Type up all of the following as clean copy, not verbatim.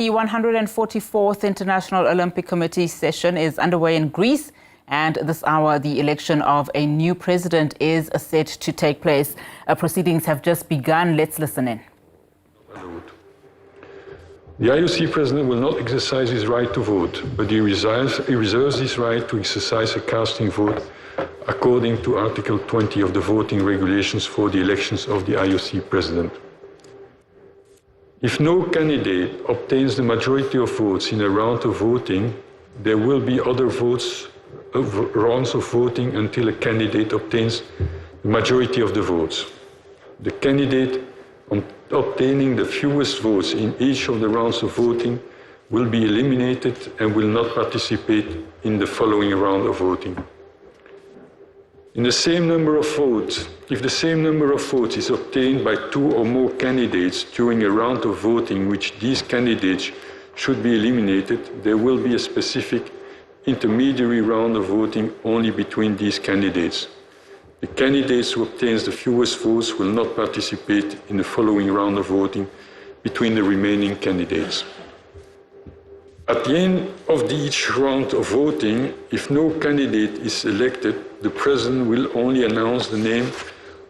The 144th International Olympic Committee session is underway in Greece, and this hour the election of a new president is set to take place. Proceedings have just begun. Let's listen in. The IOC president will not exercise his right to vote, but he reserves his right to exercise a casting vote according to Article 20 of the voting regulations for the elections of the IOC president. If no candidate obtains the majority of votes in a round of voting, there will be other rounds of voting until a candidate obtains the majority of the votes. The candidate obtaining the fewest votes in each of the rounds of voting will be eliminated and will not participate in the following round of voting. If the same number of votes is obtained by two or more candidates during a round of voting in which these candidates should be eliminated, there will be a specific intermediary round of voting only between these candidates. The candidates who obtains the fewest votes will not participate in the following round of voting between the remaining candidates. At the end of each round of voting, if no candidate is elected, the president will only announce the name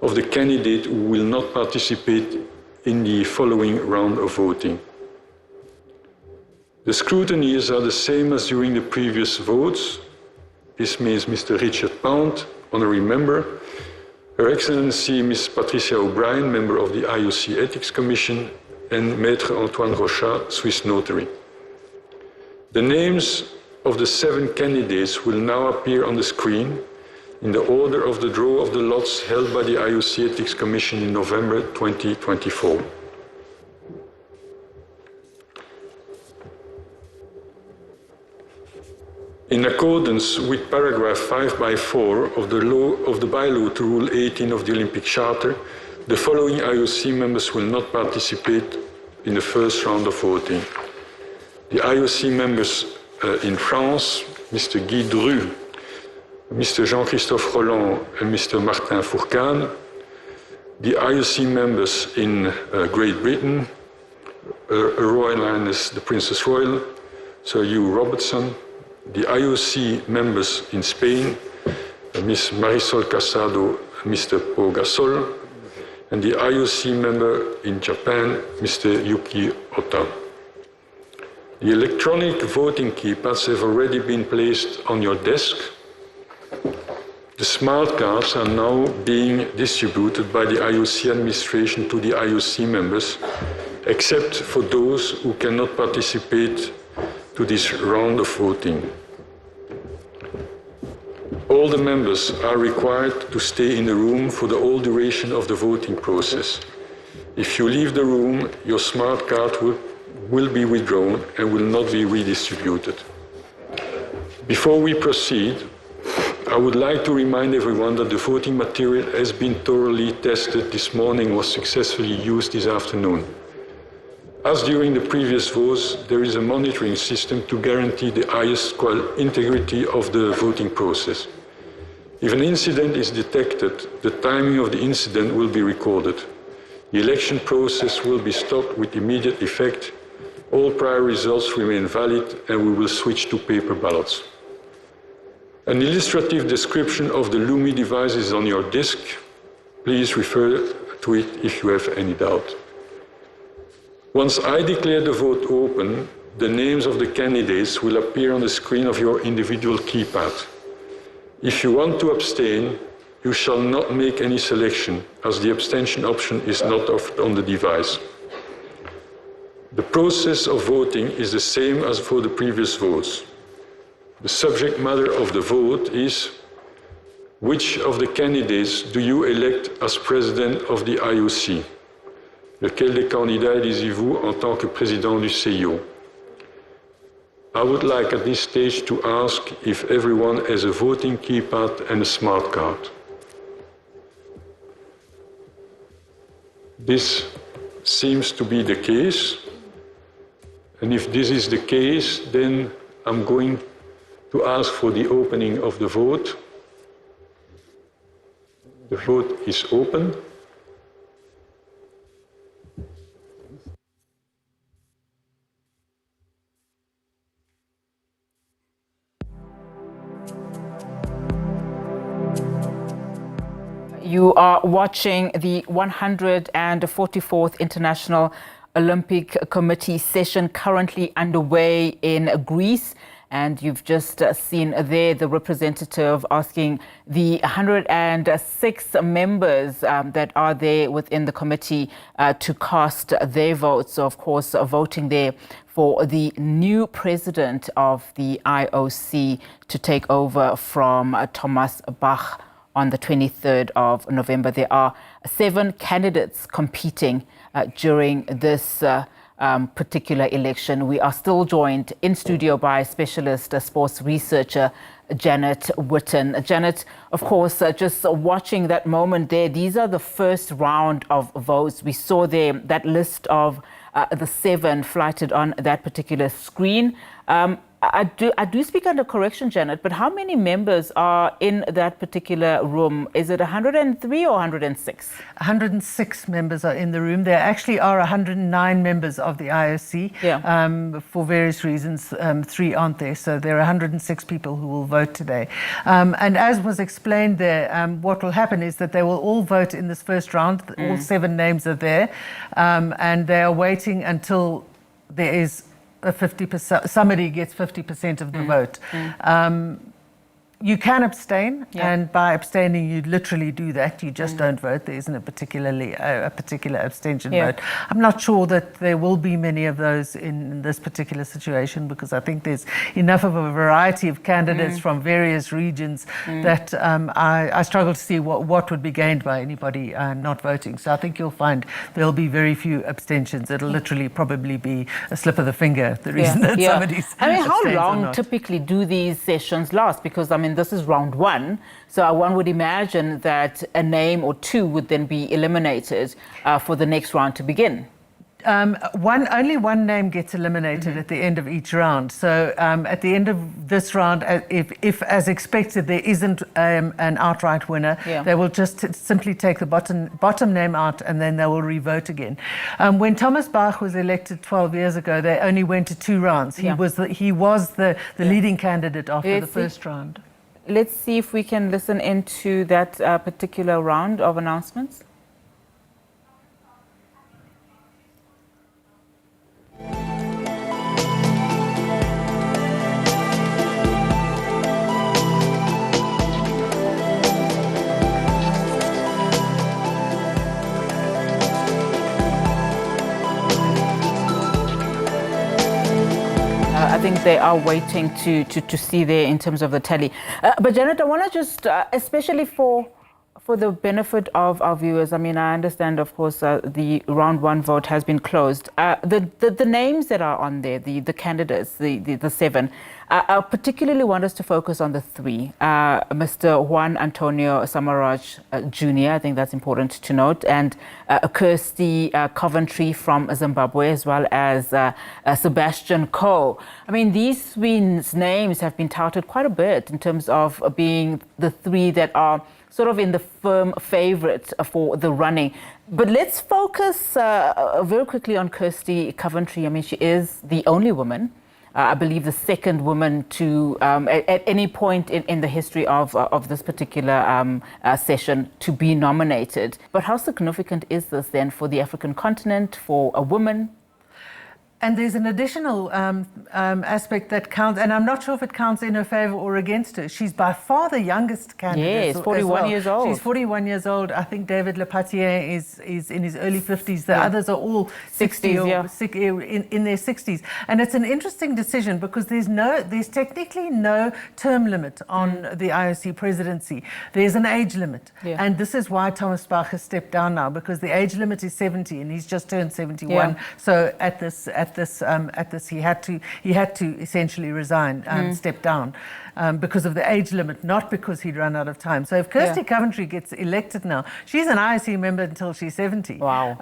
of the candidate who will not participate in the following round of voting. The scrutineers are the same as during the previous votes. This means Mr. Richard Pound, honorary member, Her Excellency Ms. Patricia O'Brien, member of the IOC Ethics Commission, and Maître Antoine Rochat, Swiss notary. The names of the 7 candidates will now appear on the screen in the order of the draw of the lots held by the IOC Ethics Commission in November 2024. In accordance with paragraph 5/4 of the bylaw to Rule 18 of the Olympic Charter, the following IOC members will not participate in the first round of voting. The IOC members in France, Mr. Guy Dru, Mr. Jean-Christophe Roland, and Mr. Martin Fourcade. The IOC members in Great Britain, Her Royal Highness the Princess Royal, Sir Hugh Robertson. The IOC members in Spain, Ms. Marisol Casado, Mr. Pau Gasol, and the IOC member in Japan, Mr. Yuki Ota. The electronic voting keypads have already been placed on your desk. The smart cards are now being distributed by the IOC administration to the IOC members, except for those who cannot participate to this round of voting. All the members are required to stay in the room for the whole duration of the voting process. If you leave the room, your smart card will be withdrawn and will not be redistributed. Before we proceed, I would like to remind everyone that the voting material has been thoroughly tested this morning and was successfully used this afternoon. As during the previous votes, there is a monitoring system to guarantee the highest integrity of the voting process. If an incident is detected, the timing of the incident will be recorded. The election process will be stopped with immediate effect. All prior results remain valid, and we will switch to paper ballots. An illustrative description of the Lumi device is on your disk. Please refer to it if you have any doubt. Once I declare the vote open, the names of the candidates will appear on the screen of your individual keypad. If you want to abstain, you shall not make any selection, as the abstention option is not offered on the device. The process of voting is the same as for the previous votes. The subject matter of the vote is: which of the candidates do you elect as president of the IOC? Lequel des candidats élisez-vous en tant que président du CIO? I would like at this stage to ask if everyone has a voting keypad and a smart card. This seems to be the case. And if this is the case, then I'm going to ask for the opening of the vote. The vote is open. You are watching the 144th International Olympic Committee session currently underway in Greece. And you've just seen there the representative asking the 106 members that are there within the committee to cast their votes. So, of course, voting there for the new president of the IOC to take over from Thomas Bach on the 23rd of November. There are 7 candidates competing during this particular election. We are still joined in studio by specialist sports researcher Janet Witten. Janet, of course, just watching that moment there, these are the first round of votes. We saw there that list of the 7 flighted on that particular screen. I do speak under correction, Janet, but how many members are in that particular room? Is it 103 or 106? 106 members are in the room. There actually are 109 members of the IOC. For various reasons, 3 aren't there. So there are 106 people who will vote today. And as was explained there, what will happen is that they will all vote in this first round. All 7 names are there. And they are waiting until there is a 50%, somebody gets 50% of the vote. You can abstain, and by abstaining, you literally do that. You just don't vote. There isn't a particular abstention vote. I'm not sure that there will be many of those in this particular situation, because I think there's enough of a variety of candidates from various regions that I struggle to see what would be gained by anybody not voting. So I think you'll find there'll be very few abstentions. It'll literally probably be a slip of the finger, the reason that somebody's how long typically do these sessions last? Because, I mean, this is round 1, so one would imagine that a name or 2 would then be eliminated for the next round to begin. Only one name gets eliminated at the end of each round. So at the end of this round, if as expected there isn't an outright winner, they will just simply take the bottom name out, and then they will re-vote again. When Thomas Bach was elected 12 years ago, they only went to 2 rounds. He was the leading candidate after the first round. Let's see if we can listen into that particular round of announcements. I think they are waiting to see there in terms of the tally. But Janet, I want to just, especially for the benefit of our viewers, I mean, I understand, of course, the round 1 vote has been closed. The names that are on there, the candidates, the 7, I particularly want us to focus on the 3. Mr. Juan Antonio Samaranch Jr., I think that's important to note, and Kirsty Coventry from Zimbabwe, as well as Sebastian Coe. I mean, these 3 names have been touted quite a bit in terms of being the 3 that are sort of in the firm favourites for the running. But let's focus very quickly on Kirsty Coventry. I mean, she is the only woman, I believe the 2nd woman to, at any point in the history of this particular session, to be nominated. But how significant is this then for the African continent, for a woman? And there's an additional aspect that counts, and I'm not sure if it counts in her favour or against her. She's by far the youngest candidate. Yes, 41 years old. She's 41 years old. I think David Lepatier is in his early 50s. The others are all 60 or in their 60s. And it's an interesting decision because there's technically no term limit on the IOC presidency. There's an age limit. And this is why Thomas Bach has stepped down now, because the age limit is 70 and he's just turned 71. So at this he had to essentially resign and step down because of the age limit, not because he'd run out of time. So if Kirsty Coventry gets elected now, she's an IOC member until she's 70. Wow.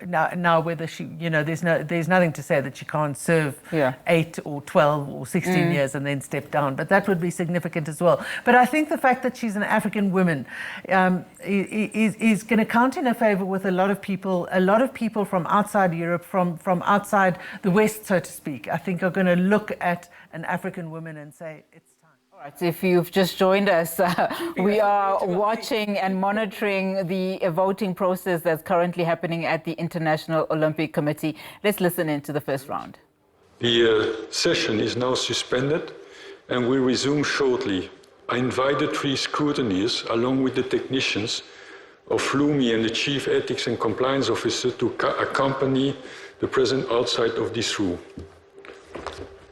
Now whether she, there's nothing to say that she can't serve 8 or 12 or 16 years and then step down, but that would be significant as well. But I think the fact that she's an African woman is going to count in her favor with a lot of people from outside Europe, from outside the West, so to speak, I think are going to look at an African woman and say, it's time. Right, if you've just joined us, we are watching and monitoring the voting process that's currently happening at the International Olympic Committee. Let's listen in to the first round. The session is now suspended and will resume shortly. I invite the three scrutineers, along with the technicians of FLUMI and the Chief Ethics and Compliance Officer, to accompany the President outside of this room.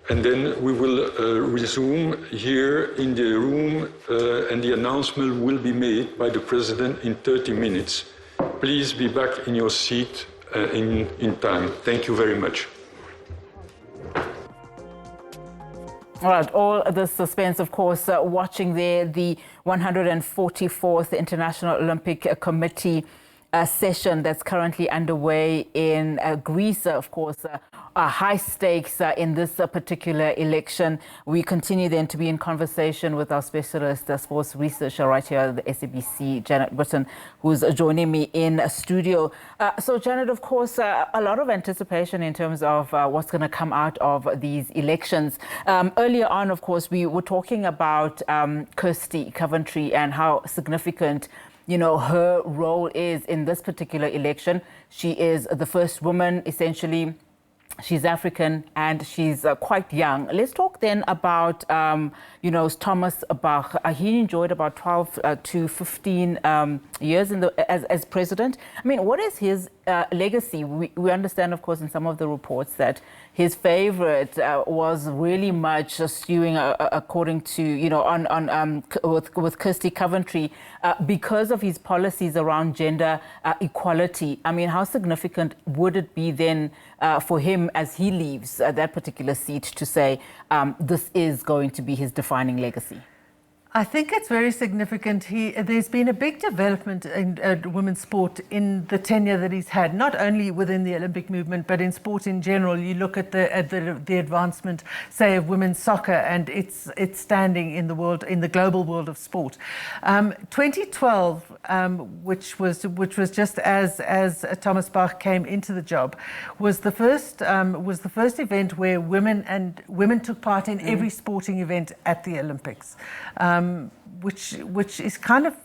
And then we will resume here in the room, and the announcement will be made by the President in 30 minutes. Please be back in your seat in time. Thank you very much. All right, all the suspense, of course, watching there, the 144th International Olympic Committee session that's currently underway in Greece, of course, high stakes in this particular election. We continue then to be in conversation with our specialist sports researcher right here at the SABC, Janet Britton, who's joining me in studio. So, Janet, of course, a lot of anticipation in terms of what's going to come out of these elections. Earlier on, of course, we were talking about Kirsty Coventry and how significant her role is in this particular election. She is the first woman, essentially. She's African and she's quite young. Let's talk then about, Thomas Bach. He enjoyed about 12 to 15 years as president. I mean, what is his legacy? We understand, of course, in some of the reports that his favorite was really much skewing according to, with Kirsty Coventry because of his policies around gender equality. I mean, how significant would it be then for him as he leaves that particular seat to say this is going to be his defining legacy? I think it's very significant. There's been a big development in women's sport in the tenure that he's had, not only within the Olympic movement, but in sport in general. You look at the advancement, say, of women's soccer and its standing in the world, in the global world of sport. 2012, which was just as Thomas Bach came into the job, was the first event where women took part in every sporting event at the Olympics. Which is kind of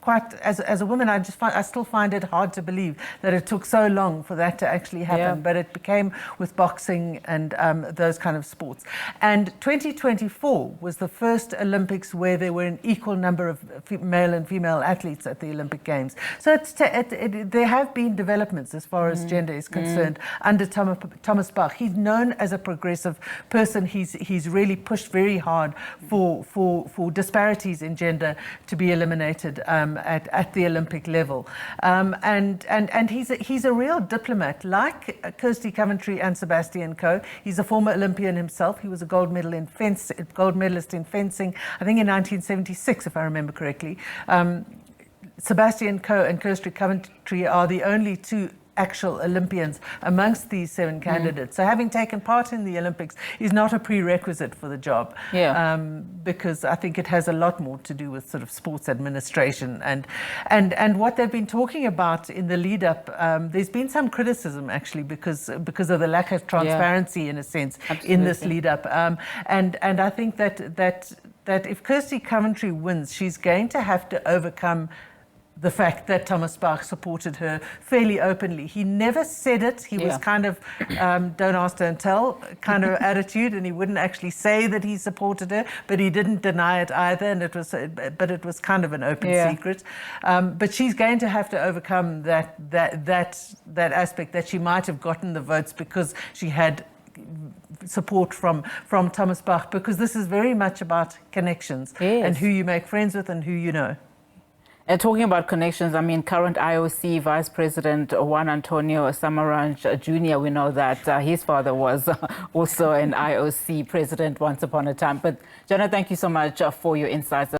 quite, as a woman, I still find it hard to believe that it took so long for that to actually happen. Yeah. But it became with boxing and those kind of sports. And 2024 was the first Olympics where there were an equal number of male and female athletes at the Olympic Games. So there have been developments as far as gender is concerned under Thomas Bach. He's known as a progressive person. He's really pushed very hard for disparities in gender to be eliminated at the Olympic level, and he's a real diplomat, like Kirsty Coventry and Sebastian Coe. He's a former Olympian himself. He was a gold medalist in fencing, I think in 1976, if I remember correctly. Sebastian Coe and Kirsty Coventry are the only two actual Olympians amongst these 7 candidates. So having taken part in the Olympics is not a prerequisite for the job, because I think it has a lot more to do with sort of sports administration and what they've been talking about in the lead up. There's been some criticism actually because of the lack of transparency in a sense. Absolutely. In this lead up, and I think that if Kirsty Coventry wins, she's going to have to overcome the fact that Thomas Bach supported her fairly openly. He never said it. He was kind of don't ask, don't tell kind of attitude, and he wouldn't actually say that he supported her, but he didn't deny it either. And it was kind of an open secret. But she's going to have to overcome that aspect that she might have gotten the votes because she had support from Thomas Bach, because this is very much about connections and who you make friends with and who you know. And talking about connections, I mean, current IOC Vice President Juan Antonio Samaranch Jr., we know that his father was also an IOC president once upon a time. But, Jenna, thank you so much for your insights.